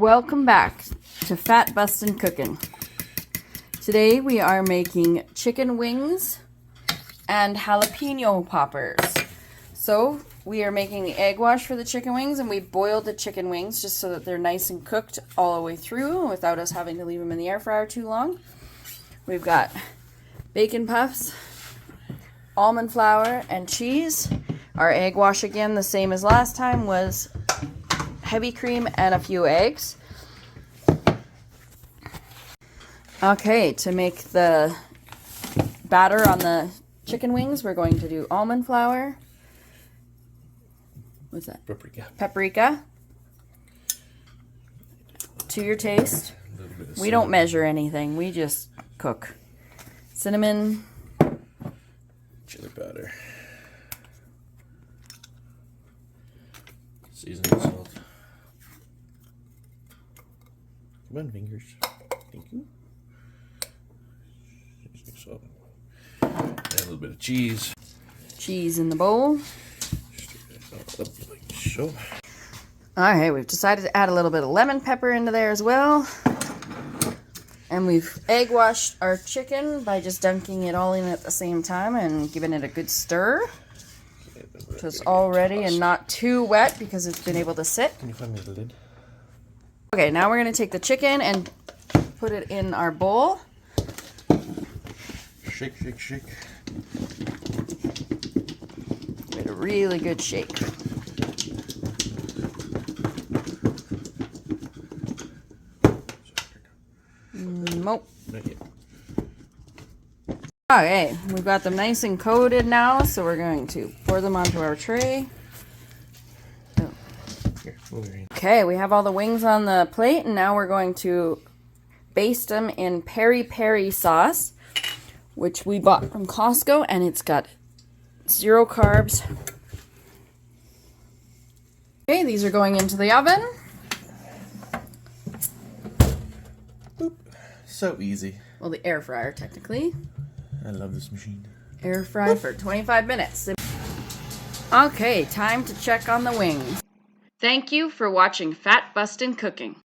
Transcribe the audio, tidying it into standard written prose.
Welcome back to Fat Bustin' Cooking. Today we are making chicken wings and jalapeno poppers. So we are making the egg wash for the chicken wings, and we boiled the chicken wings just so that they're nice and cooked all the way through without us having to leave them in the air fryer too long. We've got bacon puffs, almond flour, and cheese. Our egg wash, again, the same as last time, was heavy cream and a few eggs. Okay, to make the batter on the chicken wings, we're going to do almond flour. What's that? Paprika. To your taste. We don't measure anything. We just cook. Cinnamon. Chili powder. Seasoning salt. Come on, fingers. Thank you. Seasoning salt. Add a little bit of cheese. Cheese in the bowl. Up like so. Alright, we've decided to add a little bit of lemon pepper into there as well. And we've egg washed our chicken by just dunking it all in at the same time and giving it a good stir. So it's all ready and not too wet because it's been able to sit. Can you find me the lid? Okay, now we're going to take the chicken and put it in our bowl. Shake, shake, shake. Give it a really good shake. Nope. Not yet. Okay, we've got them nice and coated now, so we're going to pour them onto our tray. Here, move your hand. Okay, we have all the wings on the plate, and now we're going to baste them in peri-peri sauce, which we bought from Costco, and it's got 0 carbs. Okay, these are going into the oven. Boop. So easy. Well, the air fryer, technically. I love this machine. Air fry for 25 minutes. Okay, time to check on the wings. Thank you for watching Fat Bustin' Cooking.